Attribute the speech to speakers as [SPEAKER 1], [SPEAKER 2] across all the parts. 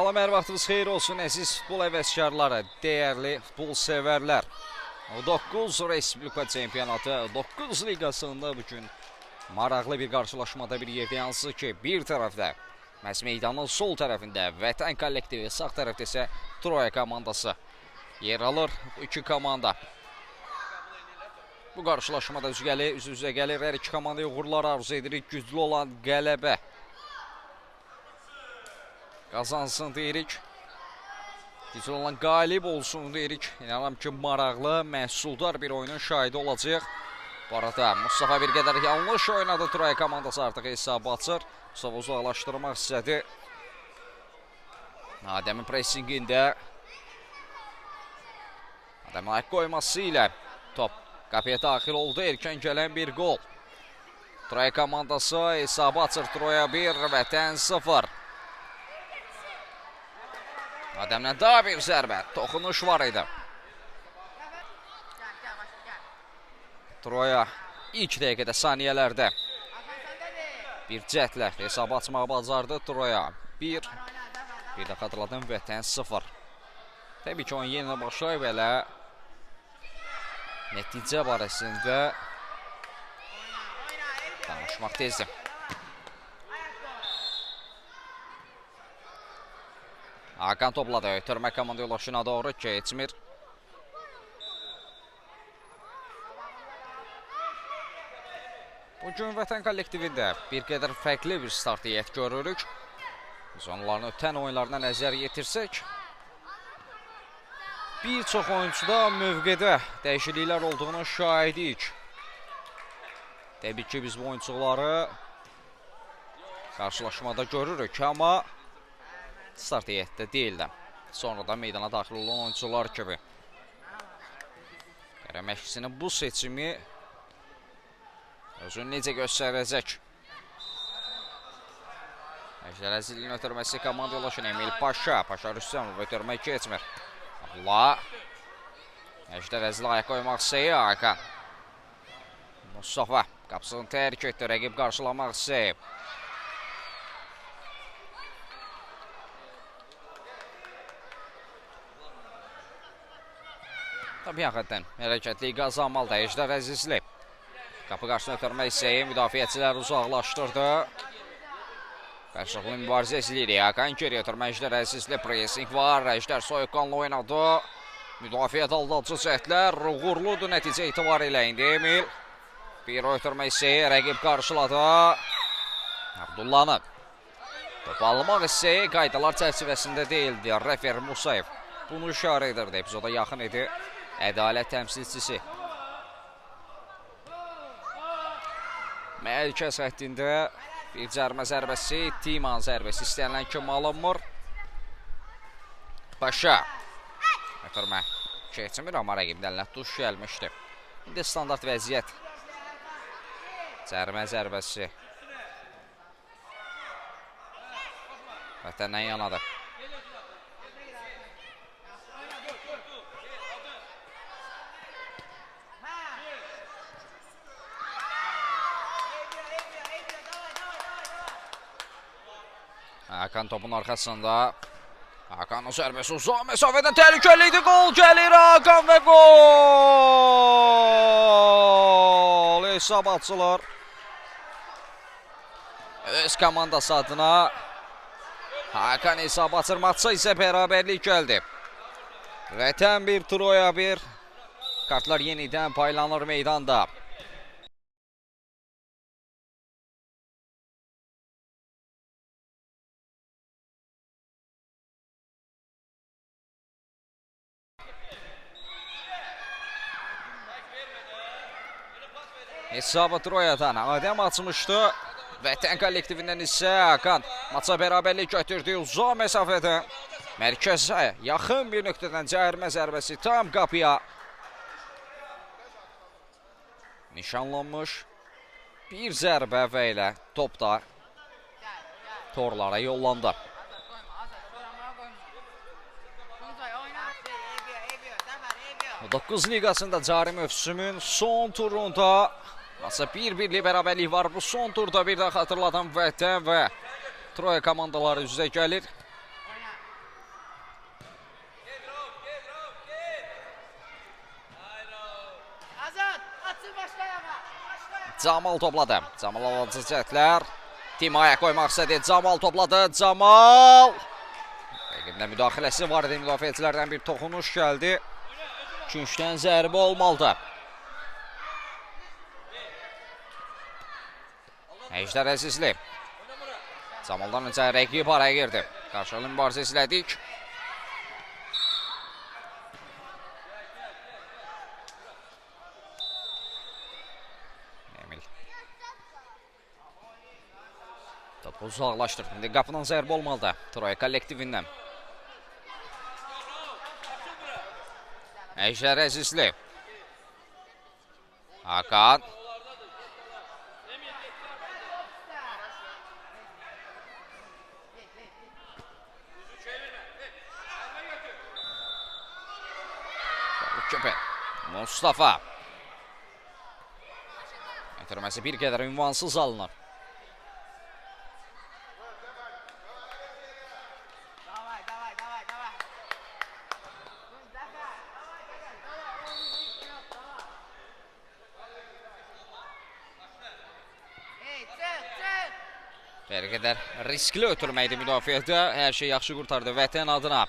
[SPEAKER 1] Salam, hər vaxtınız xeyir olsun, əziz futbol əvəzkarları, dəyərli futbol sevərlər. 9 Respublika Çempionatı, 9 liqasında bugün maraqlı bir qarşılaşmada bir yerdə ki, bir tərəfdə məhz meydanın sol tərəfində Vətən kollektivi, sağ tərəfdə isə Troya komandası yer alır. Bu iki komanda bu qarşılaşmada üz-üzə gəlir. Hər iki komandaya uğurlar arzu edirik, güclü olan qələbə qazansın deyirik. Güclü olan qalib olsun deyirik. İnanam ki, maraqlı, məhsuldar bir oyunun şahidi olacaq. Bu arada Mustafa bir qədər yanlış oynadı. Troya komandası artıq hesabı açır. Mustafa uzaqlaşdırmaq istədi. Adəmin pressingində Adəmin ayaq qoyması ilə top qapıya daxil oldu. Erkən gələn bir gol. Troya komandası hesabı açır. Troya 1, Vətən 0. Adəmdən daha bir zərbə, toxunuş var idi. Troya ilk dəqiqədə, saniyələrdə bir cəhdlə hesabı açmağı bacardı. Troya 1, bir də xatırladım, Vətən 0. Təbii ki, oyun yenə başlayıb, elə nəticə barəsində danışmaq tezdir. Hakan topladı, ötürmə komanda yoldaşına doğru keçmir. Bugün Vətən kollektivində bir qədər fərqli bir start heyət görürük. Biz onların ötən oyunlarına nəzər yetirsək, bir çox oyuncuda mövqedə dəyişikliklər olduğunu şahidik. Təbii ki, biz bu oyuncuları qarşılaşmada görürük, amma start heyətdə deyil də. Sonradan meydana daxil olan oyuncular kimi. Məşqçinin bu seçimi özünü necə göstərəcək? Əjdər Əzilin ötürməsi komanda yoldaşına Emil Paşa. Paşa Rüstəmov ötürmək keçmir. Allah. Əjdər Əzil ayaq qoymaq istəyir. Hakan. Mustafa qapısını tərk etdi. Rəqib qarşılamaq istəyib. Tabii həqiqətən hərəkətli qazanmalıdır Əjdər Əzizli. Qapı qarşısına ötürmək istəyir. Müdafiəçilər uzaqlaşdırdı. Qarşılıqlı mübarizə izləyirik. Hakan geriyə ötürmə Əjdər Əzizli. Pressing var. Əjdər soyuqqanlı oynadı. Müdafiət aldadıcı cəhdlər uğurludur nəticə etibarıyla. İndi Emil bir ötürmək istəyir. Rəqib qarşıladı. Abdullanı top almaq istəyir. Qaydalar çərçivəsində deyildi. Refer Musayev bunu işarə edirdi. Epizoda yaxın idi. Ədalət təmsilçisi. Mərkəz xəttində bir cərmə zərbəsi, Timan zərbəsi istənilən kimi alınmır. Paşa. Ötürmə keçmir, amma rəqibdən əlinə tuş gəlmişdi. İndi standart vəziyyət. Cərmə zərbəsi. Vətəndən yanadır. Hakan topun arxasında. Hakan'ın zərbəsi uzaq məsafədən təhlükəliydi. Gol gəlir Hakan və gol! Hesab açılır. Öz komandası adına Hakan hesab açır. Maçsa isə bərabərlik gəldi. Vətən 1, Troya 1. Kartlar yenidən paylanır meydanda. Hesabı Troyadan Adəm açmışdı. Vətən kollektivindən isə Hakan maça bərabərlik götürdü uzaq məsafədə. Mərkəzə yaxın bir nöqtədən cərmə zərbəsi tam qapıya nişanlanmış. Bir zərbə və ilə top da torlara yollandı. 9 liqasında cari mövsümün son turunda Masa 1-1'li bərabərlik var. Bu son turda bir də xatırladan Vətən və Troya komandaları üzə gəlir. Camal topladı. Camal alıcı cəhdlər. Timaya qoymaq istədi. Camal topladı. Camal. Rəqibində müdaxiləsi var idi. Müdafiəçilərdən bir toxunuş gəldi. Küncdən zərbə olmalıdır. Əjdər Əzizli. Camaldan öncə rəqib araya girdi. Qarşılıqlı mübarizə izlədik. Emil. Topu uzaqlaşdırdı. İndi qapıdan zərbə olmalıdır. Troya kollektivindən. Əjdər Əzizli. Hakan. Köpək. Mustafa. Ötürməsi bir qədər ünvansız alınır. Bir qədər riskli ötürməkdir müdafiədə. Hər şey yaxşı qurtardı vətən adına.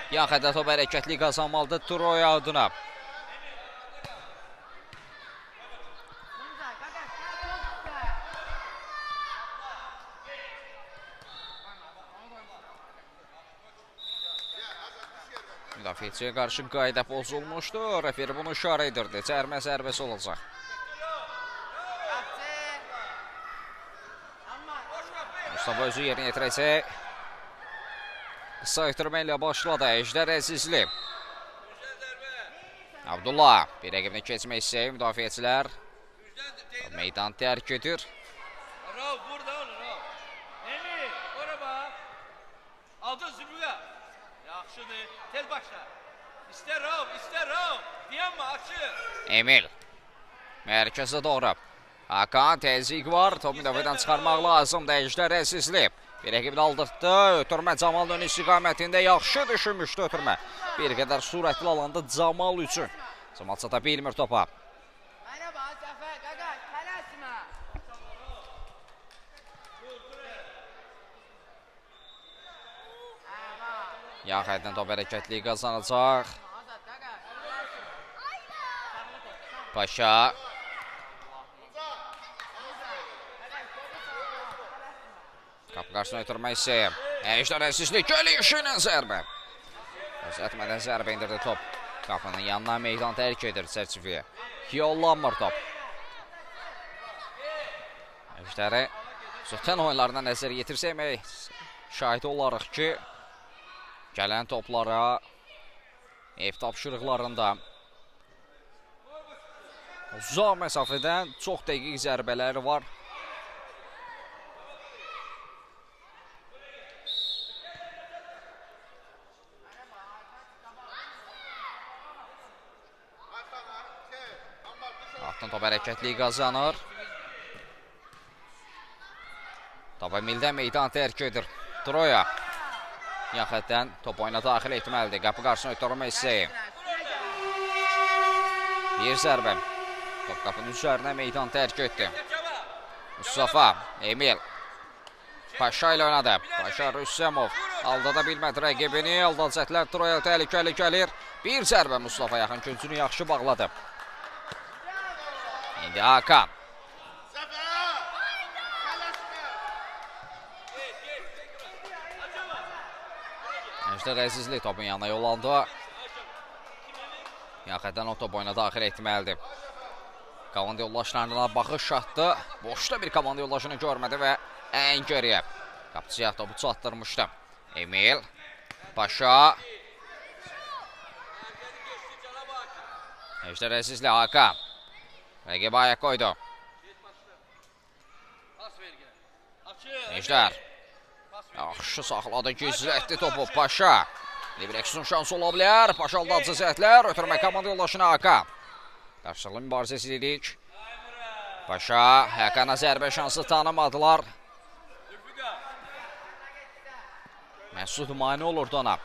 [SPEAKER 1] Yan xəttə top hərəkətli qazanmalıdır Troya adına. Müdafiəçiyə qarşı qayda pozulmuşdu. Referi bunu işarə edirdi. Cərmə zərbəsi olacaq. Mustafa özü yerinə yetirəcək. Qısa ötürməklə başladı Əjdər Əzizli. Abdullah bir rəqibini keçmək istəyir. Müdafiəçilər meydan tərk edir.
[SPEAKER 2] Aldın zürüyə. Yaxşıdır. Tel başla. İstər Rav, istər Rav. Diyanma, açı.
[SPEAKER 1] Emil. Mərkəzə doğru. Hakan təzyiq var. Top müdafiədən çıxarmaq lazımdır. Əjdər Əzizli. Bir rəqibini aldırdı. Ötürmə Camalın ön istiqamətində yaxşı düşünmüşdü ötürmə. Bir qədər sürətli alanda Camal üçün. Camal çata bilmir topa. Yan xətdən top hərəkətliyi qazanacaq. Paşa. Qapı qarşısına ötürmək istəyir. Əjdər Əzizli gəlişinə zərbə. Özətmədən zərbə indirdi top. Qapının yanına meydan tərk edir çərçivəyə. Yollanmır top. Əjdəri ötən oyunlarına nəzər yetirsək, şahid olarıq ki, gələn toplara ev tapşırıqlarında uzaq məsafədən çox dəqiq zərbələri var. Altın top hərəkətliyi qazanır. Top Emildən meydan tərk edir. Troya. Yan xətdən top oyuna daxil etməlidir. Qapı qarşısına ötürmək istəyir. Bir zərbə. Top qapının üzərinə meydan tərk etdi. Mustafa. Emil. Paşa ilə oynadı. Paşa Rüssəmov. Aldada bilmədi rəqibini. Aldacaqlar Troya təhlükəli gəlir. Bir zərbə Mustafa yaxın küncünü yaxşı bağladı. İndi Hakan. Əjdər Əzizli topun yanına yollandı. Yan xətdən o top oyuna daxil etməlidir. Komanda yoldaşlarına baxış atdı. Boşda bir komanda yoldaşını görmədi və ən geriyə. Qapıcıya topu çatdırmışdı. Emil. Paşa. Əjdər Əzizli Hakan. Rəqib ayaq qoydu. Əjdər. Yaxşı saxladı, gizlətdi topu Paşa. Libreksun şansı ola bilər. Paşa aldadıcı zətlər. Ötürmə komanda yoldaşına Hakan. Qarşılıqlı mübarizə izlədik. Paşa Hakana zərbə şansı tanımadılar. Məsud mane olurdu ona.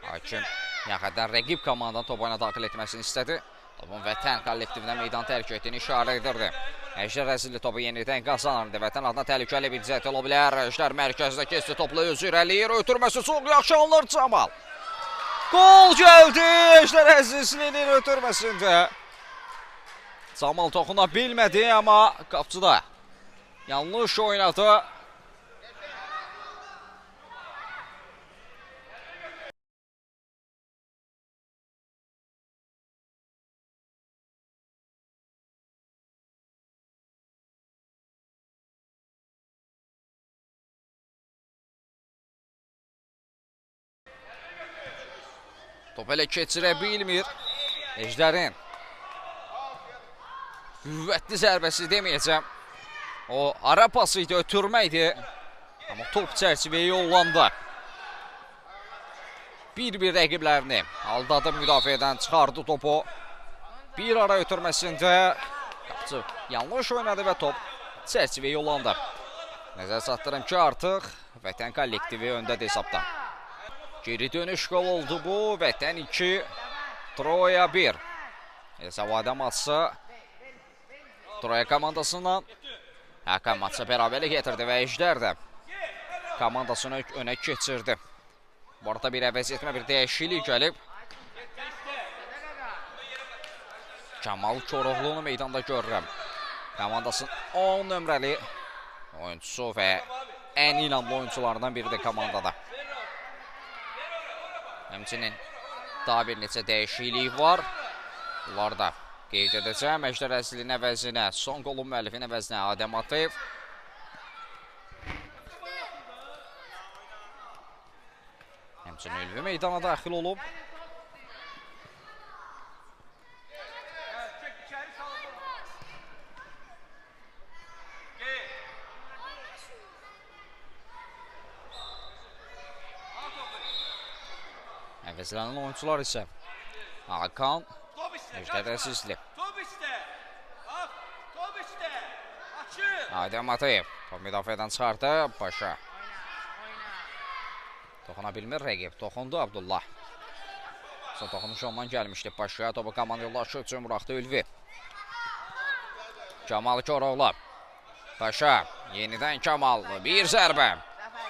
[SPEAKER 1] Hakim yaxədən rəqib komandanın top oyuna daxil etməsini istədi. Topun Vətən kollektivinə meydan tərk etdiyini işarə edirdi. Əjdər Əzizli topu yenidən qazanırdı. Vətən adına təhlükəli bir cəhət ola bilər. Əjdər mərkəzdə keçdi, topla özü irəliyir. Ötürməsi çox yaxşı alınır Camal. Gol gəldi Əjdər Əzizlinin ötürməsində. Camal toxuna bilmədi, amma qapçıda yanlış oynadı. Top elə keçirə bilmir. Əjdərin qüvvətli zərbəsi deməyəcəm. O ara pası idi, ötürmə idi. Amma top çərçivəyə yollandı. Bir-bir rəqiblərini aldadı, müdafiədən çıxardı topu. Bir ara ötürməsində qapçı yanlış oynadı və top çərçivəyə yollandı. Nəzər çatdırım ki, artıq Vətən kollektivi öndədir hesabda. Geri dönüş qol oldu bu. Vətən 2, Troya 1. Hesavada matçı Troya komandasından Hakan matçı bərabərlik getirdi və Əjdər də komandasını önə keçirdi. Bu arada bir əvəz etmə, bir dəyişiklik gəlib. Kamal Koroğlu'nu meydanda görürəm. Komandasının 10 nömrəli oyuncusu və ən inanlı oyuncularından biridir komandada. Həmçinin daha bir neçə dəyişiklik var. Bunlar da qeyd edəcəm. Əjdər Əzizlinin əvəzinə, son qolun müəllifin əvəzinə Adəm Atayev. Həmçinin Ülvi meydana daxil olub. Əvəzlənən oyuncular isə Hakan, Əjdər Əzizli, Adəm Atayev. Top müdafiədən çıxardı, Paşa. Toxuna bilmir rəqib, toxundu Abdullah. Son toxunuş ondan gəlmişdi Paşa. Topu komanda yoldaşı üçün buraxdı Ülvi. Kamal Koroğlu. Paşa, yenidən Kamal, bir zərbə.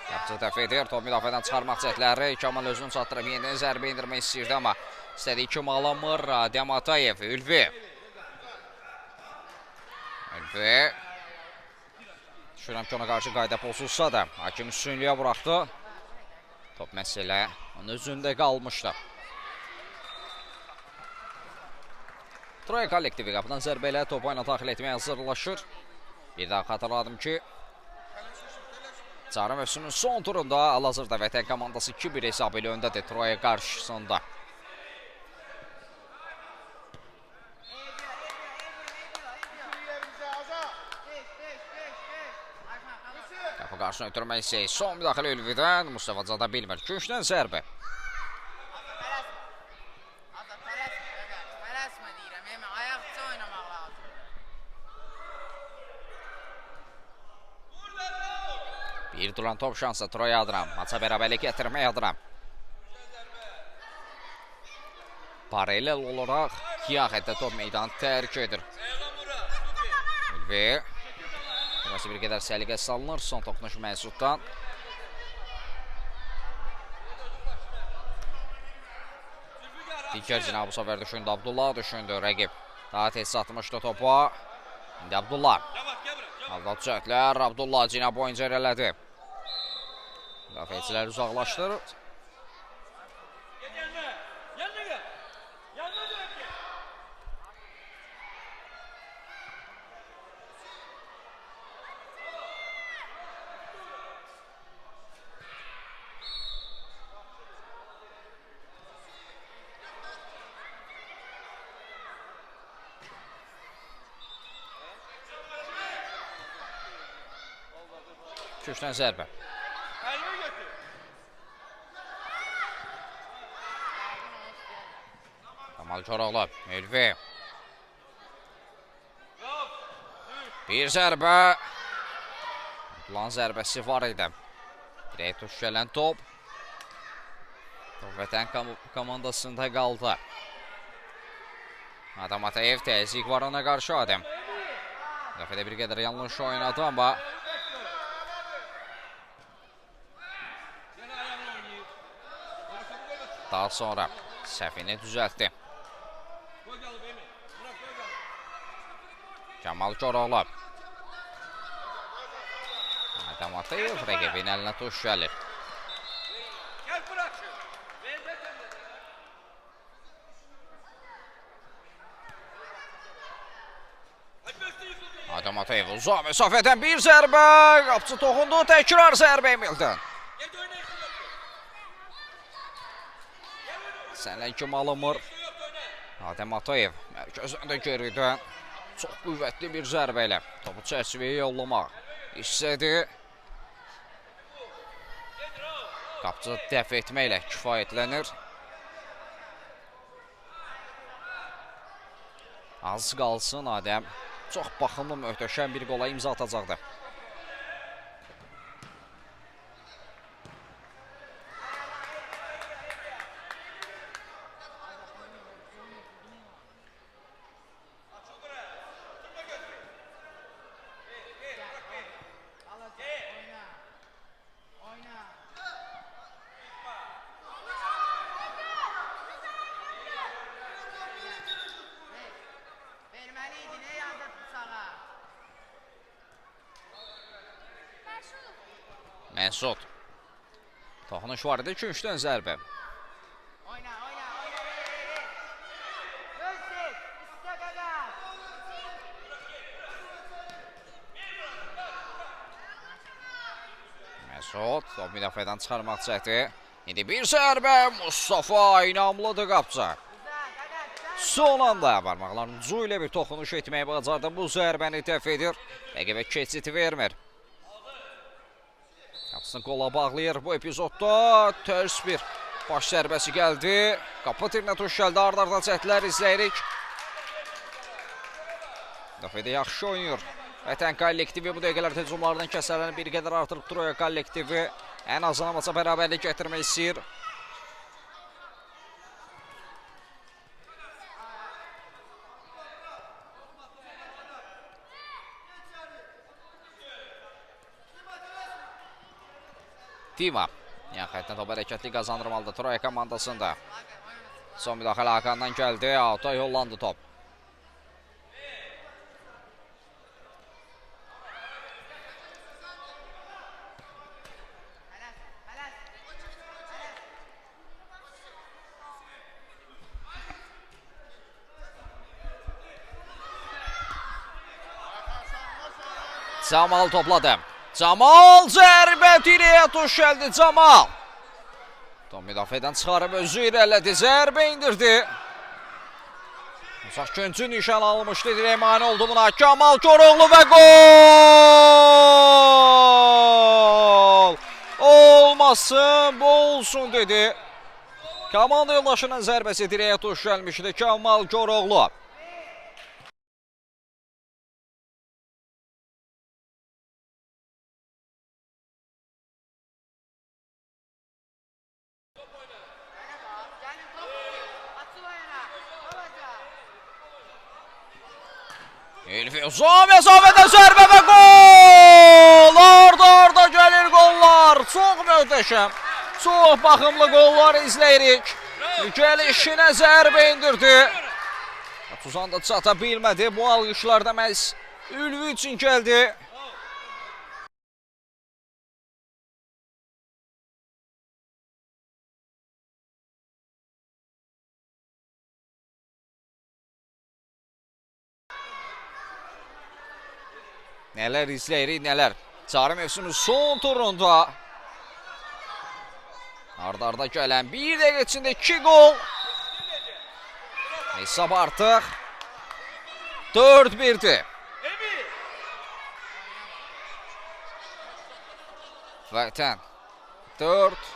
[SPEAKER 1] Qapçı dəf edir, top müdafiədən çıxarmaq cəhdləri. Kamal özünü çatdırıb yenidən zərbə indirmək istəyirdi, amma istədiyi kimi alamır. Adəm Atayev, Ülvi. Ülvi. Düşünürəm ki, ona qarşı qayda pozulsa da hakim üstünlüyə buraxdı. Top məsələ onun özündə qalmışdı. Troya kollektivi qapıdan zərbə ilə topu oyuna daxil etməyə hazırlaşır. Bir daha xatırladım ki, Çarı mövsümün son turunda hal-hazırda Vətən komandası 2-1 hesabı ilə öndədir Troya qarşısında. Qapı qarşısına ötürmək istəyir. Son müdaxilə Ülvidən. Mustafa Cada bilmir. Köşdən zərbə. Bir duran top şansı Troya adına. Maça bərabərlik gətirmək adına. Paralel olaraq Kiyaxətdə top meydanı tərk edir. Ülvi. Burası bir qədər səliqə salınır. Son toxunuş Məsuddan. Digər cinə bu səfər düşündü. Abdullah düşündü. Rəqib daha tez satmışdı topu. İndi Abdullah. Aldat cəhətlər. Abdullah cinə boyunca irələdi. Müdafiəçilər uzaqlaşdırır. Köşdən zərbə. Kamal Koroğlu, Ülvi. Bir zərbə. Plan zərbəsi var idi. Dirək tuş gələn top. Vətən komandasında qaldı. Adam Atayev təzyiq var ona qarşı Adəm. Dəfədə bir qədər yanlış oynadı amma daha sonra səhvini düzəltdi. Kamal Koroğlu. Adam Atayev rəqibin əlinə tuş gəlir. Adam Atayev uzaq məsafədən bir zərbə. Qapıcı toxundu, təkrar zərbə Emildən. Sənəkim alınmır. Adam Atayev mərkəzində geridən çox qüvvətli bir zərbə ilə topu çərçivəyə yollamaq istədi. Qapıcı dəf etməklə kifayətlənir. Az qalsın Adəm çox baxımlı, möhtəşəm bir qola imza atacaqdı. Məsud. Toxunuş var idi, küncdən zərbə. Məsud, top müdafiədən çıxarmaq çəkdi. İndi bir zərbə, Mustafa inamlıdır qapıcı. Son anda barmaqlarının ucu ilə bir toxunuş etməyi bacardı. Bu zərbəni dəf edir. Rəqibə keçid vermir. Qapısını qola bağlayır bu epizodda. Tərs bir baş zərbəsi gəldi. Qapı tirinə tuş gəldi. Arda cəhdlər izləyirik. Dəfədə yaxşı oynayır. Vətən kollektivi bu dəqiqələr hücumlardan kəsələrini bir qədər artırıb Troya kollektivi. Ən azından maça bərabərlik gətirmək istəyir. Dima. Yan xətdən top hərəkətli qazandırmalıdır Troya komandasında. Son müdaxilə Hakandan gəldi. Auta yollandı top. Camal topladı. Camal zərbə direyə tuş gəldi Camal. Top müdafiədən çıxarıb özü irələdi. Zərbə indirdi. Uzaq küncü nişan almışdı. Dirək mani oldu buna. Kamal Koroğlu və gol! Olmasın, bu olsun dedi. Komanda yoldaşının zərbəsi direyə tuş gəlmişdi. Kamal Koroğlu. Uzaq məsafədə zərbə və gol! Arda gəlir qollar. Çox möhtəşəm. Çox baxımlı qollar izləyirik. Gəlişinə zərbə indirdi. Tuzan da çata bilmədi. Bu alqışlarda məhz Ülvi üçün gəldi. Nələr izləyirik, nələr. Çarı mövsümün son turunda arda gələn bir dəqiqə içində 2 qol. Hesab artıq 4-1'dir. Vətən 4,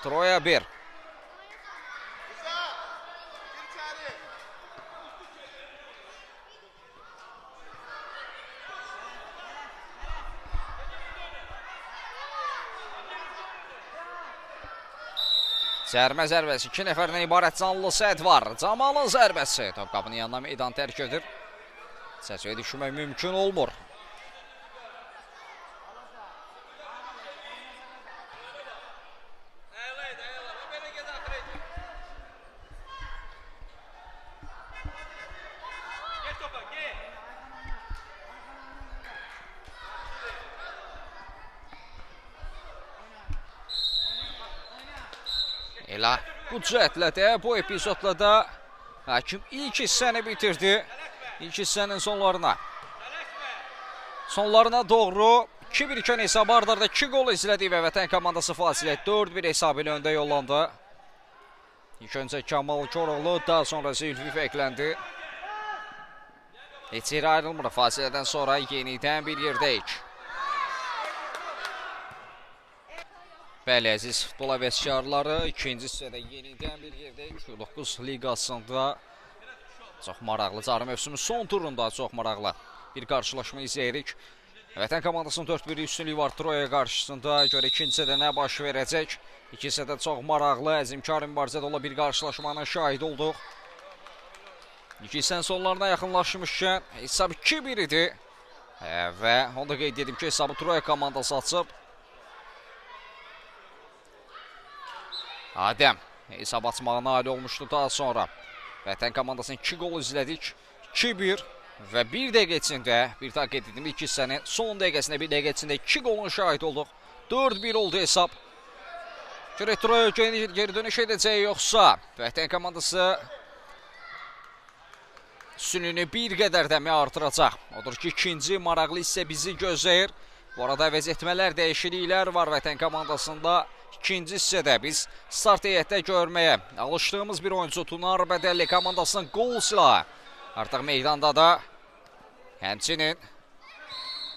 [SPEAKER 1] Troya 1. Zərbəsi 2 nəfərdən ibarət canlı set var. Camalın zərbəsi. Top qapının yanına meydan tərk edir. Səsvəyə düşmək mümkün olmur. Elə bu cəhətlə də, bu epizodla da hakim ilk hissəni bitirdi. İlk hissənin sonlarına doğru 2-1 hesab ardarda 2 gol izlədi və vətən komandası fasilə 4-1 hesabı ilə öndə yollandı. İlk öncə Kamal Koroğlu, daha sonra Zülfü ekləndi. Heç yeri ayrılmır, fasilədən sonra yenidən bir yerdəyik. Bəli, əziz futbol həvəskarları, ikinci hissədə yenidən bir yerdəyik. 9 liqasında çox maraqlı, cari mövsümün son turunda çox maraqlı bir qarşılaşma izləyirik. Vətən komandasının 4-1 üstünlüyü var Troya qarşısında. Görə ikinci hissədə nə baş verəcək? İki hissədə çox maraqlı, əzmkar mübarizədə olan bir qarşılaşmanın şahid olduq. İki hissənin sonlarına yaxınlaşmışkən hesab 2-1 idi. Və onu da qeyd edim ki, hesabı Troya komandası açıb. Adəm hesab açmağa nail olmuşdu daha sonra. Vətən komandasının 2 gol izlədik. 2-1 və 1 dəqiqə içində, bir daha qeyd edim, ilk hissənin son dəqiqəsində 1 dəqiqə içində 2 golun şahid olduq. 4-1 oldu hesab. Görək Troya geri dönüş edəcək yoxsa Vətən komandası üstünlüyünü bir qədər dəmi artıracaq. Odur ki, ikinci maraqlı hissə bizi gözləyir. Bu arada əvəz etmələr, dəyişikliklər var Vətən komandasında. İkinci hissədə biz start heyətdə görməyə alışdığımız bir oyuncu Tunar Bədəlli komandasının qol silahı artıq meydanda da. Həmçinin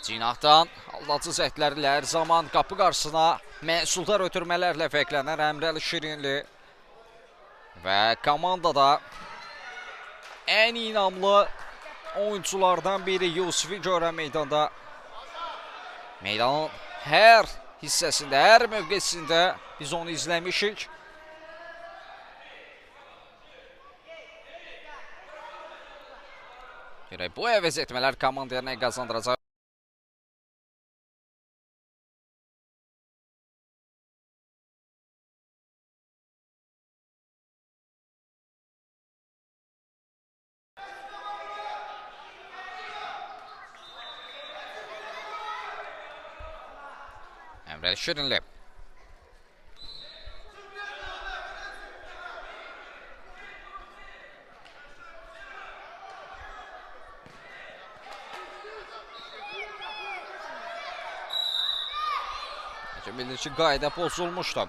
[SPEAKER 1] cinahdan aldadıcı zətlərlə hər zaman qapı qarşısına məhsuldar ötürmələrlə fərqlənən Əmrəli Şirinli və komandada ən inamlı oyunculardan biri Yusifi görən meydanda. Meydanın hər hissəsində, hər mövqesində biz onu izləmişik. Bu əvəz etmələr komandaya nə qazandıracaq? Əmrəli Şirinli. Bilir ki, qayda pozulmuşdu.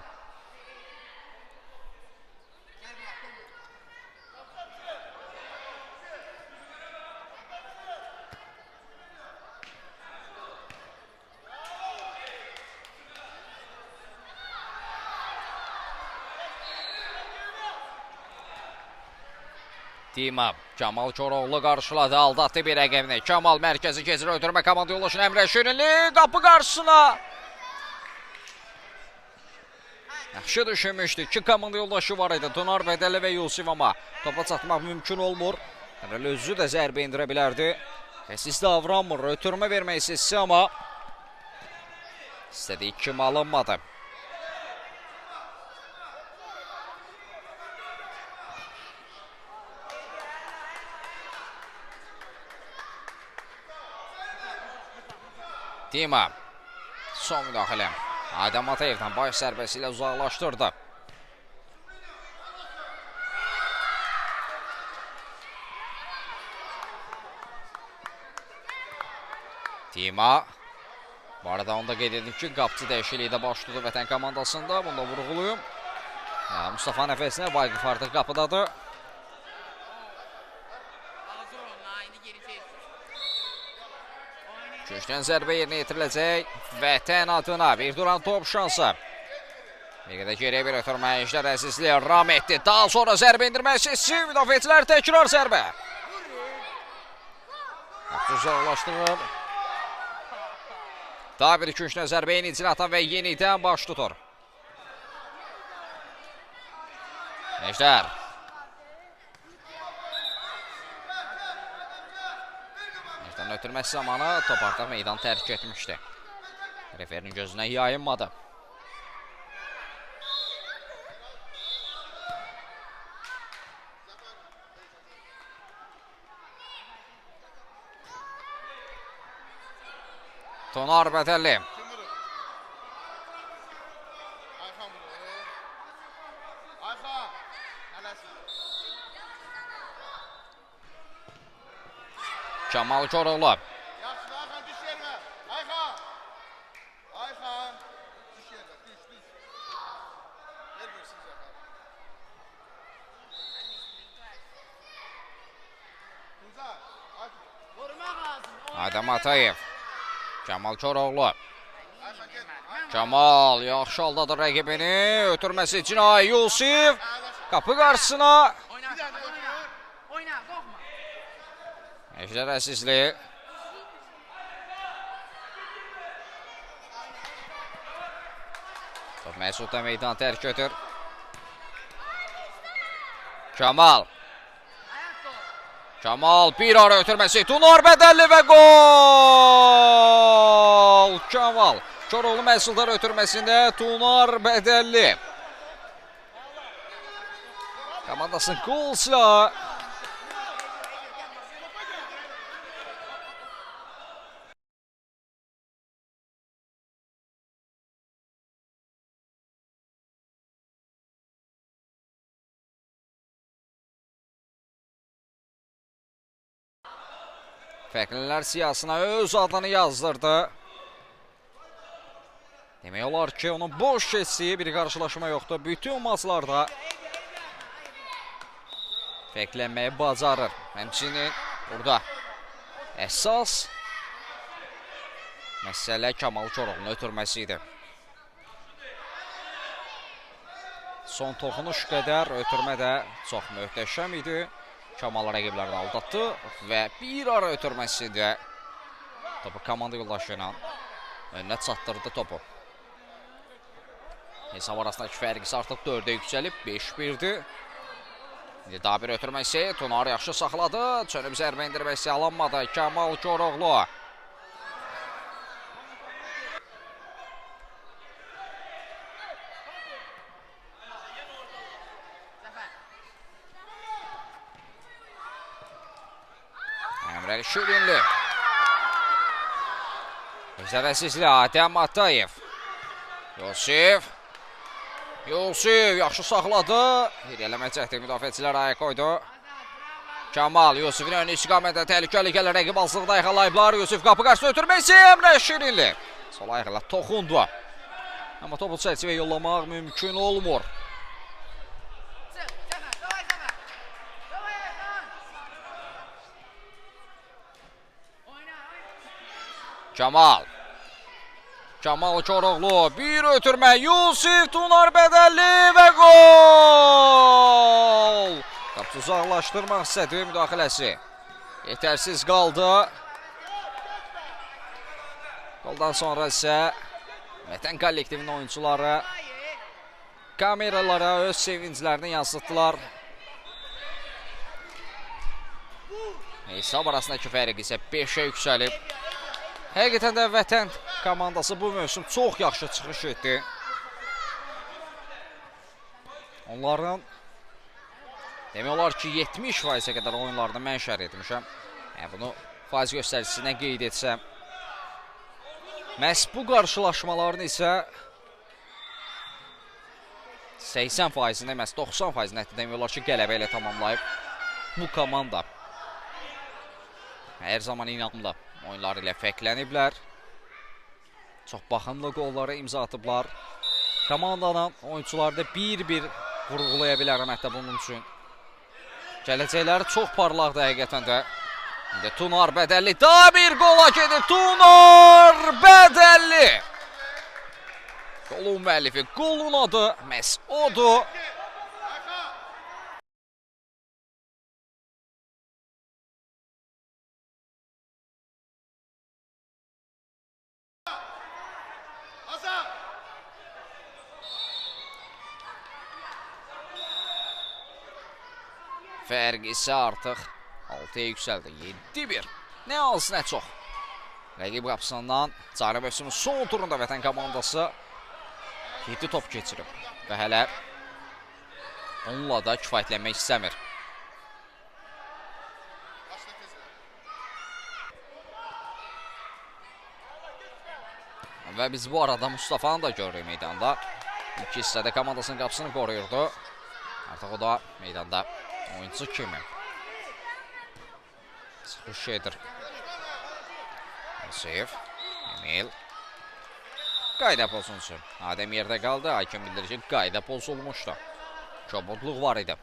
[SPEAKER 1] Dima, Kamal Koroğlu qarşıladı, aldatdı bir rəqəbini. Kamal mərkəzi keçir, ötürmə komanda yoldaşını Əmrəli Şirinli qapı qarşısına. Yaxşı düşünmüşdü. 2 komanda yoldaşı var idi. Tunar Bədəlli və Yusif, amma topa çatmaq mümkün olmur. Əmrəli özü də zərbə indirə bilərdi. Siz davranmır. Ötürmə vermək istəsi, amma istədiyi kimi alınmadı. Dima. Son müdaxilə. Adəm Atayevdən baş zərbəsi ilə uzaqlaşdırdı. Dima. Bu arada onu da qeyd edin ki, qapçı dəyişikliyi də başladı Vətən komandasında. Bunu da vurğuluyum. Mustafa nəfəsinə Vaqif artıq qapıdadır. Köşkdən zərbə yerinə yetiriləcək Vətən adına. Bir duran top şansı. Bir qədər geriyə bir ötürmə Əjdər Əzizli ram etdi. Daha sonra zərbə indirməsi. Müdafiəçilər təkrar zərbə. Uzaqlaşdırır. Daha bir köşkdən zərbə yeni atan və yenidən baş tutur. Əjdər. Əjdərin ötürməsi zamanı top artıq meydanı tərk etmişdi. Referinin gözünə yayınmadı. Tunar Bədəlli. Kamal Koroğlu. Adəm Atayev. Kamal Koroğlu. Kamal yaxşı aldadır rəqibini. Ötürməsi üçün Yusif. Qapı qarşısına. Əjdər Əzizli. Top Məsudda meydan tərk edir. Kamal. Kamal bir ara ötürməsi. Tunar Bədəlli və gol! Kamal. Koroğlu Məsudlar ötürməsində Tunar Bədəlli. Komandasının gol silahı. Fərqlilər siyasına öz adını yazdırdı. Demək olar ki, onun boş keçdiyi bir qarşılaşma yoxdur. Bütün maçlarda fərqlənməyi bacarır. Həmçinin burada əsas məsələ Kamal Koroğlu'nun ötürməsi idi. Son toxunuş qədər ötürmə də çox möhtəşəm idi. Kamal rəqiblərini aldatdı və bir ara ötürməsi də topu komanda yoldaşı ilə önünə çatdırdı topu. Hesab arasındakı fərq isə artıq 4-ə yüksəlib 5-1'dir. İndi daha bir ötürməsi. Tunar yaxşı saxladı. Çönüb zərbə indirməsi alınmadı. Kamal Koroğlu. Əmrəli Şirinli. Zərəsizli Adəm Atayev. Yusif yaxşı saxladı. İrəliləmə cəhdi müdafiəçilər ayaq qoydu. Kamal Yusifin önü istiqamətdə təhlükəli gəlir. Rəqib azlıqda yaxalayıblar. Yusif qapı qarşısında ötürməsi. Əmrəli Şirinli. Sol ayaqla toxundu. Amma topu çərçivə yollamaq mümkün olmur. Kamal Koroğlu bir ötürmə. Yusif Tunar Bədəlli və gol! Qapı uzaqlaşdırmaq istədi müdaxiləsi. Yetərsiz qaldı. Goldan sonra isə Vətən kollektivinin oyuncuları kameralara öz sevincilərini yansıtdılar. Hesab arasındakı fərq isə 5'ə yüksəlib. Həqiqətən də Vətən komandası bu mövsüm çox yaxşı çıxış etdi. Onların demək olar ki 70%'ə qədər oyunlarını mən şərh etmişəm. Bunu faiz göstəricisindən qeyd etsəm. Məhz bu qarşılaşmaların isə 80%'ını, məhz 90%'ını hətta demək olar ki qələbə ilə tamamlayıb bu komanda. Hər zaman inanımlı oyunları ilə fərqləniblər. Çox baxımlı qollara imza atıblar. Komandanın oyuncuları da bir-bir vurğulaya bilərəm hətta bunun üçün. Gələcəkləri çox parlaqdır həqiqətən də. İndi Tunar Bədəlli daha bir qola gedir. Tunar Bədəlli. Qolun müəllifi, qolun adı məhz odur. Fərq isə artıq 6-ya yüksəldi. 7-1. Nə az, nə çox. Rəqib qapısından cari mövsümün son turunda vətən komandası 7 top keçirib. Və hələ onunla da kifayətlənmək istəmir. Və biz bu arada Mustafanı da görürük meydanda. İlk hissədə komandasının qapısını qoruyurdu. Artıq o da meydanda oyuncu kimi çıxış edir. Yusif, Emil. Qayda pozuncu. Adəm yerdə qaldı. Hakim bildirir ki, qayda pozulmuşdu. Kobudluq var idi.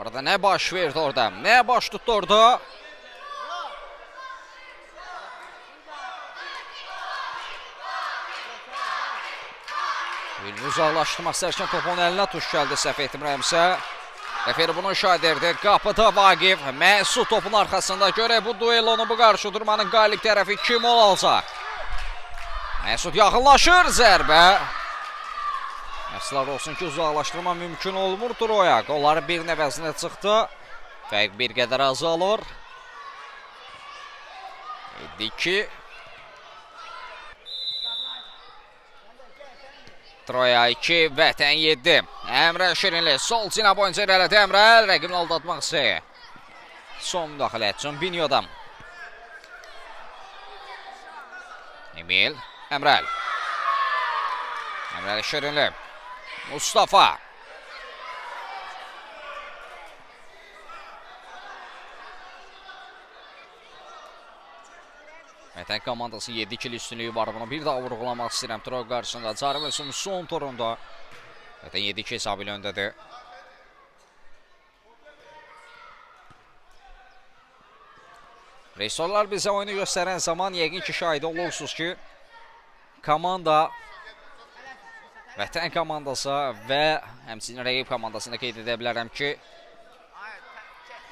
[SPEAKER 1] Orada nə baş verdi orada? Nə baş tutdu orada? Ülvi uzaqlaşdırmaq istərkən topun əlinə tuş gəldi səhv etmirəmsə. Referi bunu müşahidə edir. Qapıda Vaqif. Məsud topun arxasında. Görək bu duelonu, bu qarşı durmanın qalib tərəfi kim olacaq? Məsud yaxınlaşır. Zərbə. Əslər olsun ki, uzaqlaşdırma mümkün olmur Troya. Qolları bir nəvəzinə çıxdı. Fərq bir qədər azalır. 7-2. Troya 2, Vətən 7. Əmrə Şirinli sol cinə boyunca irələdi Əmrə. Rəqibini aldatmaq istəyir. Son müdaxilə üçün Binyo'dan. Emil, Əmrəl. Əmrəl Şirinli. Mustafa. Vətən komandası 7-2'li üstünlüyü var. Bunu bir daha vurğulamaq istəyirəm. Troy qarşısında. Cari mövsümün son turunda. Vətən 7-2 hesabı ilə öndədir. Rejissorlar bizə oyunu göstərən zaman yəqin ki, şahidi olursunuz ki, komanda Vətən komandası və həmçinin rəqib komandasını qeyd edə bilərəm ki,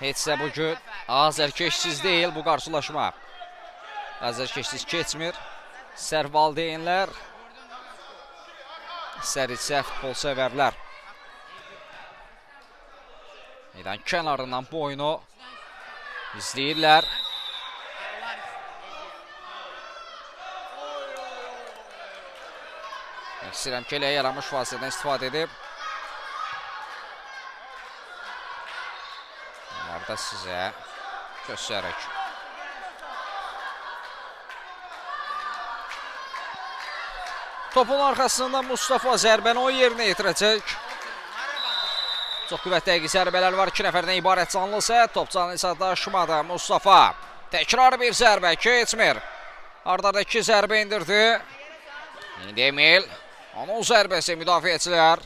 [SPEAKER 1] heç də bugün azərkeşsiz deyil bu qarşılaşma. Azərkeşsiz keçmir. İstər valideynlər, istər isə futbol sevərlər. Meydan kənarından bu oyunu izləyirlər. İstəyirəm ki, elə yaramış vasitədən istifadə edib. Bunları da sizə göstərək. Topun arxasında Mustafa zərbəni o yerinə yetirəcək. Çox qüvvətli dəqiq zərbələr var. 2 nəfərdən ibarət canlısı. Top canlı isə daşımadı. Mustafa. Təkrar bir zərbə. Keçmir. Ardada 2 zərbə indirdi. İndi Emil. Onun zərbəsi müdafiəçilər.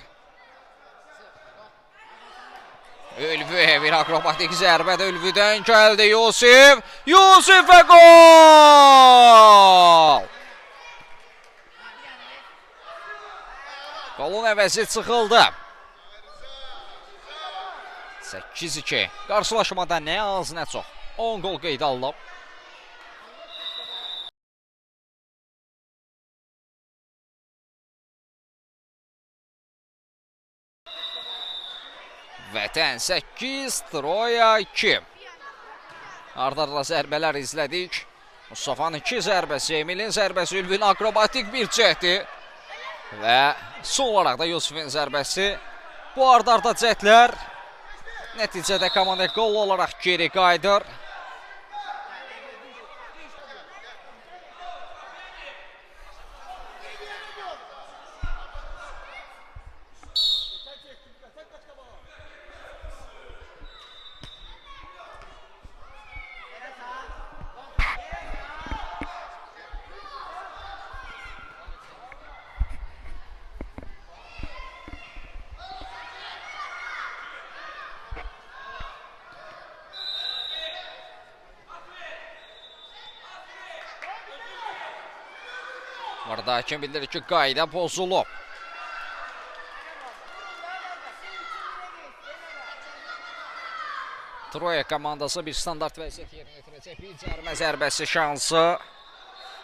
[SPEAKER 1] Ülvi bir akrobatik zərbə də Ülvidən gəldi. Yusif. Yusif və gol! Golun əvəzi çıxıldı. 8-2. Qarşılaşmada nə az, nə çox. 10 gol qeydə alınıb. Vətən 8, Troya 2. Arda-arda zərbələr izlədik. Mustafa'nın 2 zərbəsi, Emil'in zərbəsi, Ülvin akrobatik bir cəhdi. Və son olaraq da Yusuf'un zərbəsi. Bu arda-arda cəhdlər nəticədə komanda qol olaraq geri qayıdır. Burada hakim bildirir ki, qayda pozulub. Troya komandası bir standart vəziyyət yerinə yetirəcək. Bir cərimə zərbəsi şansı.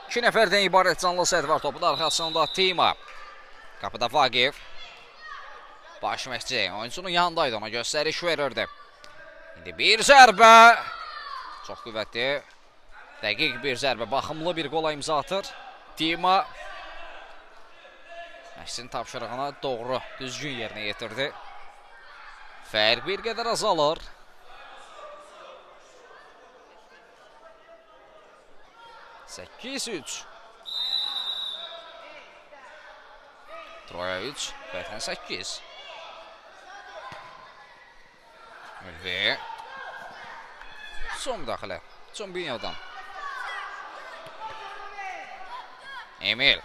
[SPEAKER 1] 2 nəfərdən ibarət canlı səd var. Topun arxasında Tima. Qapıda Vaqif. Baş məşqçi oyuncunun yanındaydı, ona göstəriş verirdi. İndi bir zərbə. Çox qüvvətli. Dəqiq bir zərbə. Baxımlı bir qola imza atır. Tima. Məşqçinin tapşırığına doğru, düzgün yerinə yetirdi. Fərq bir qədər azalır. Sekiz 3. Troya 3, Vətən 8. Ülvi. Son müdaxilə. Combinyodan. Emil.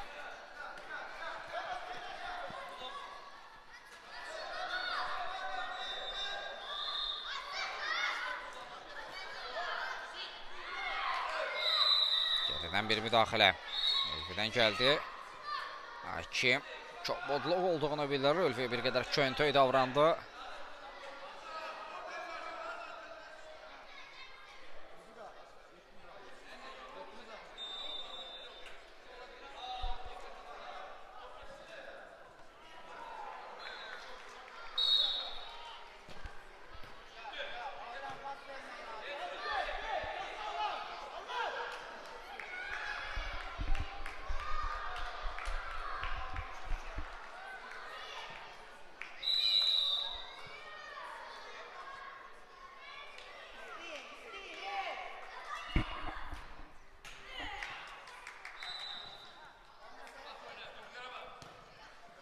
[SPEAKER 1] Geridən bir müdaxilə. Ülvidən gəldi. Hakim çox bodluq olduğunu bilir. Ülvi bir qədər köntöy davrandı.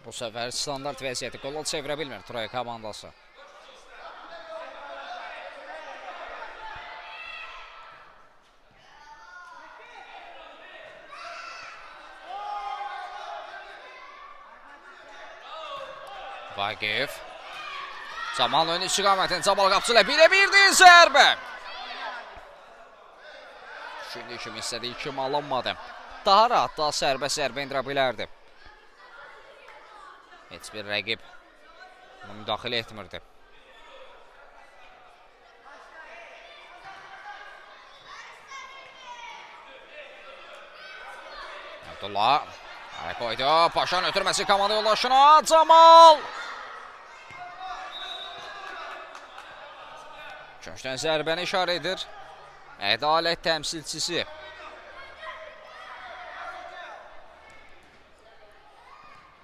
[SPEAKER 1] Bu səfər standart vəziyyəti qola çevirə bilmir Troya komandası. Vaqif. Camal ön istiqamətini Camal qapısı ilə birə-birdir zərbə. Şimdi kimi istədiyi kimi alınmadı. Daha rahat, daha sərbəst zərbə indirə bilərdi. Heç bir rəqib müdaxilə etmirdi. Abdullah koydu. Paşanın ötürməsi komanda yoldaşına. Camal. Köşkdən zərbəni işarə edir. Ədalət təmsilçisi.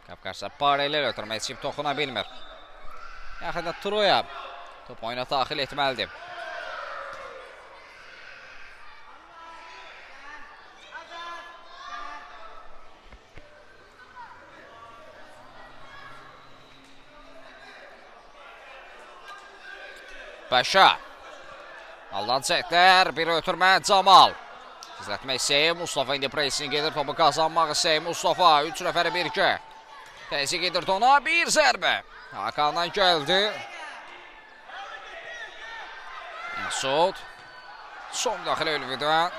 [SPEAKER 1] Qapqarsa paralel ötürmək üçün toxuna bilmir. Yaxında Troya top oyuna daxil etməlidir. Paşa. Aldan çəklər, bir ötürmə Camal. İzlətmək Seyim Mustafa indi pressing edir, topu qazanmaq Seyim Mustafa. 3 nəfəri bircə. Təzik edirdi ona, bir zərbə. Hakandan gəldi. Mesut. Son müdaxilə Ülvidən.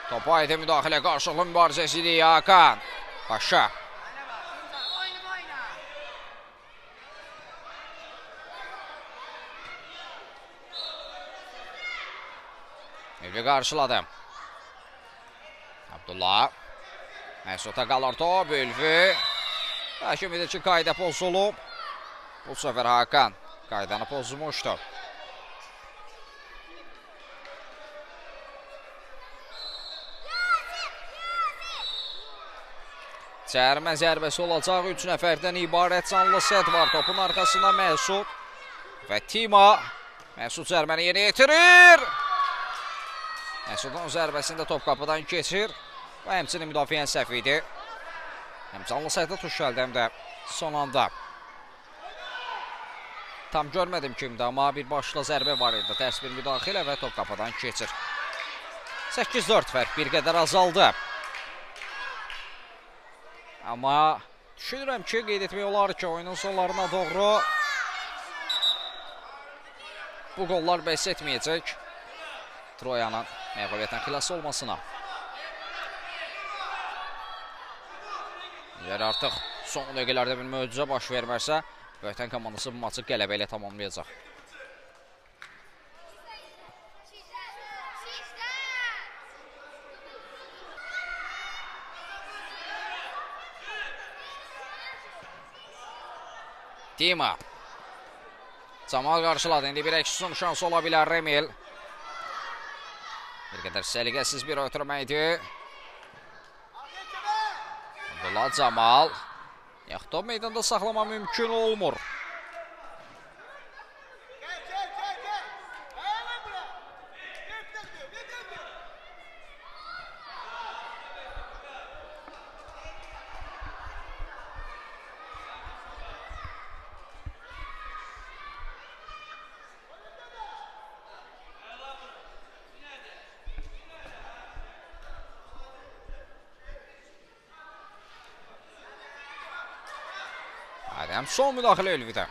[SPEAKER 1] Topa aidi müdaxilə, qarşılıqlı mübarizəsidir Hakan. Paşa. Ülvi qarşıladı. Abdullah. Mesut'a qalır top, Ülvi. Hakim edir ki, qayda pozulub. Bu səfər Hakan qaydanı pozmuşdu. Cərimə zərbəsi olacaq. 3 nəfərdən ibarət canlı set var. Topun arxasında Mesut və Tima. Mesut zərbəni yerinə yetirir. Mesut'un zərbəsində top qapıdan keçir. Və həmçinin müdafiən səhv idi. Həm canlı səhvdə tuş gəldi, həm də son anda. Tam görmədim kimdə, amma bir başla zərbə var idi. Tərs bir müdaxilə və top qapıdan keçir. 8-4 fərq bir qədər azaldı. Amma düşünürəm ki, qeyd etmək olar ki, oyunun sonlarına doğru bu qollar bəs etməyəcək Troyanın məğlubiyyətdən xilas olmasına. Əgər artıq son dəqiqələrdə bir möcüzə baş vermərsə, Vətən komandası bu maçı qələbə ilə tamamlayacaq. Dima. Camal qarşıladı. İndi bir əksizun şansı ola bilər Remil. Bir qədər səliqəsiz bir ötürmə idi. Abdullah Camal. Yaxud meydanda saxlama mümkün olmur. Həm son müdaxilə Ülvidə.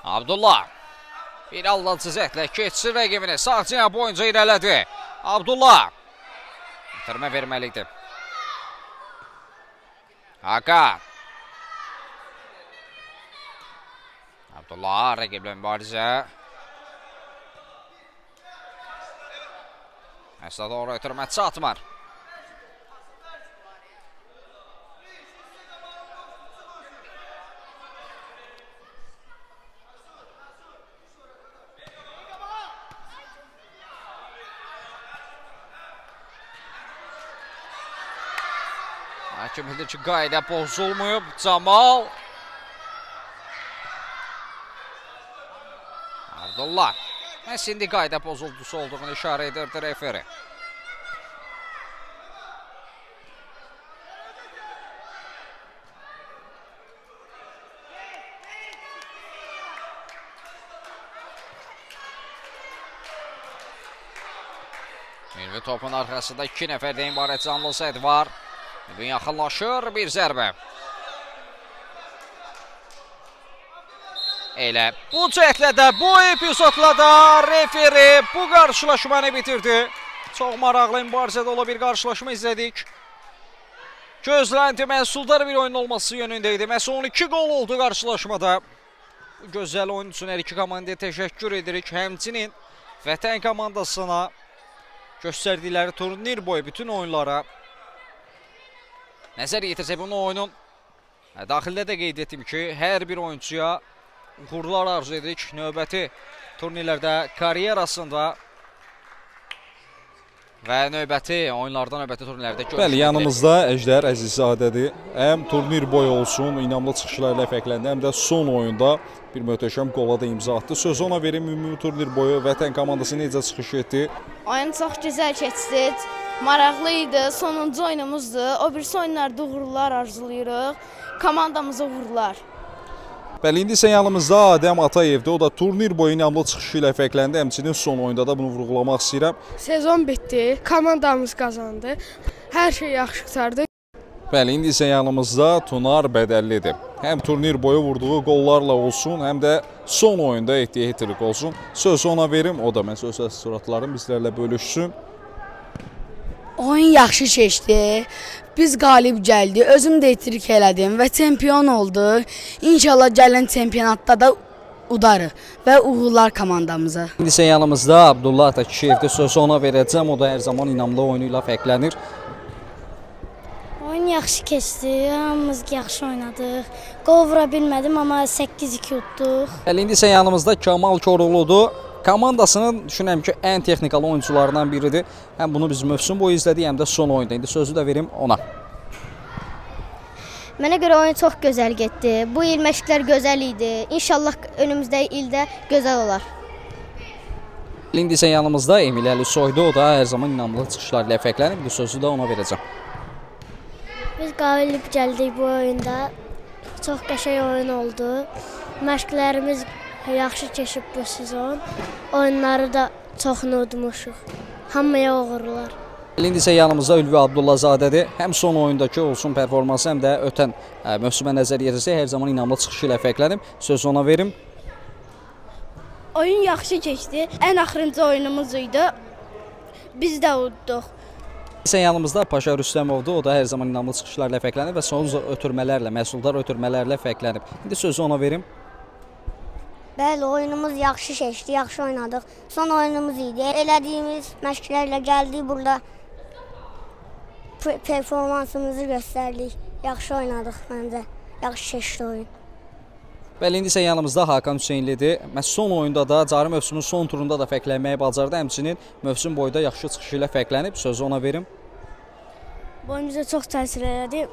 [SPEAKER 1] Abdullah. Bir aldadıcı zətlə keçsin rəqibini. Sağ cinah boyunca irələdi. Abdullah. Bitirmə verməliydi. Hakan. Abdullah rəqiblə mübarizə. Əsla doğru ötürmə çatmır. Hakim bildir ki, qayda pozulmayıb. Camal. Abdullah. Şimdi qayda pozultusu olduğunu işarə edirdi referi. Milvi topun arxasında 2 nəfərdən ibarət canlı set var. Milvi yaxınlaşır, bir zərbə. Elə bu cəhətlə də, bu epizodla da referi bu qarşılaşmanı bitirdi. Çox maraqlı mübarizədə ola bir qarşılaşma izlədik. Gözlənti məhsuldar bir oyun olması yönündə idi. Məhz 12 qol oldu qarşılaşmada. Bu gözəl oyun üçün hər iki komandaya təşəkkür edirik. Həmçinin Vətən komandasına göstərdikləri turnir boyu bütün oyunlara nəzər yetirsək, bunu oyunun daxildə də qeyd etdim ki, hər bir oyuncuya uğurlar arzu edirik. Növbəti turnirlərdə, karyerasında və növbəti oyunlarda, növbəti turnirlərdə görüşmək.
[SPEAKER 3] Bəli, yanımızda Əjdər Əzizadədir. Həm turnir boyu olsun, inamlı çıxışlarla fərqləndi, həm də son oyunda bir möhtəşəm qola da imza atdı. Sözü ona verim, ümumi turnir boyu Vətən komandası necə çıxış etdi?
[SPEAKER 4] Oyun çox gözəl keçdi, maraqlı idi, sonuncu oyunumuzdur. O birisi oyunlarda uğurlar arzulayırıq, komandamıza uğurlar.
[SPEAKER 3] Bəli, indi isə yanımızda Adəm Atayevdir. O da turnir boyu inamlı çıxışı ilə fərqləndi. Həmçinin son oyunda da bunu vurğulamaq istəyirəm.
[SPEAKER 5] Sezon bitdi, komandamız qazandı. Hər şey yaxşı qurtardı.
[SPEAKER 3] Bəli, indi isə yanımızda Tunar Bədəllidir. Həm turnir boyu vurduğu qollarla olsun, həm də son oyunda etdiyi hat-trick olsun. Sözü ona verim, o da mən söz suratlarını bizlərlə bölüşsün.
[SPEAKER 6] Oyun yaxşı keçdi. Biz qalib gəldi. Özüm də hat-trick elədim və çempion oldu. İnşallah gələn çempionatda da udarıq və uğurlar komandamıza.
[SPEAKER 1] İndi isə yanımızda Abdullah Takişevdir. Sözü ona verəcəm. O da hər zaman inamlı oyunuyla fərqlənir.
[SPEAKER 7] Oyun yaxşı keçdi, hamımız yaxşı oynadıq. Qol vura bilmədim, amma 8-2 utduq.
[SPEAKER 1] İndi isə yanımızda Kamal Koruludur. Komandasının düşünürəm ki, ən texnikalı oyuncularından biridir. Həm bunu biz mövsüm boyu izlədik, həm də son oyunda. İndi sözü də verim ona.
[SPEAKER 7] Mənə görə oyun çox gözəl getdi. Bu il məşqlər gözəl idi. İnşallah önümüzdəki ildə gözəl olar.
[SPEAKER 1] İndi isə yanımızda Emil Əlisoydu. O da hər zaman inamlı çıxışlarla fərqlənir. Bu sözü də ona verəcəm.
[SPEAKER 7] Biz qalib gəldik bu oyunda. Çox qəşəng oyun oldu. Məşqlərimiz yaxşı keçib bu sezon. Oyunları da çoxunu udmuşuq. Hamıya uğurlar.
[SPEAKER 1] İndi isə yanımızda Ülvi Abdullahzadədir. Həm son oyundakı olsun performansı, həm də ötən mövsümə nəzər yetirsək, hər zaman inamlı çıxışı ilə fərqlənib. Sözü ona verim.
[SPEAKER 4] Oyun yaxşı keçdi. Ən axırıncı oyunumuz idi. Biz də udduq.
[SPEAKER 1] İsə yanımızda Paşa Rüstəmovdur. O da hər zaman inamlı çıxışlarla fərqlənib və son ötürmələrlə, məhsuldar ötürmələrlə fərqlənib. İndi sözü ona verim.
[SPEAKER 7] Bəli, oyunumuz yaxşı keçdi, yaxşı oynadıq. Son oyunumuz idi. Elədiyimiz məşqlərlə gəldik burada performansımızı göstərdik. Yaxşı oynadıq məncə. Yaxşı keçdi oyun.
[SPEAKER 1] Bəli, indi isə yanımızda Hakan Hüseynlidir. Məhz son oyunda da, cari mövsümün son turunda da fərqlənməyi bacardı. Həmçinin mövsüm boyda yaxşı çıxışı ilə fərqlənib. Sözü ona verim.
[SPEAKER 7] Bu oyun bizə çox təsir elədi.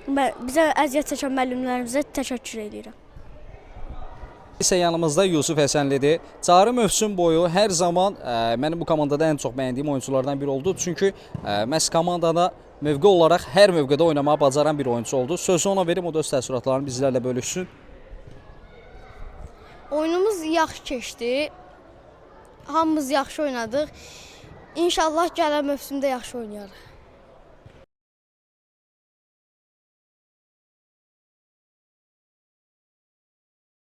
[SPEAKER 7] Bizə əziyyət çəkən müəllimlərimizə təşəkkür edirəm.
[SPEAKER 1] İsə yanımızda Yusuf Həsənlidir. Cari mövsüm boyu hər zaman mənim bu komandada ən çox bəyəndiyim oyunculardan biri oldu. Çünki məhz komandada mövqe olaraq hər mövqedə oynamağı bacaran bir oyuncu oldu. Sözü ona verim, o da öz təəssüratlarını bizlərlə bölüşsün.
[SPEAKER 4] Oyunumuz yaxşı keçdi. Hamımız yaxşı oynadıq. İnşallah gələn mövsümdə yaxşı oynayarıq.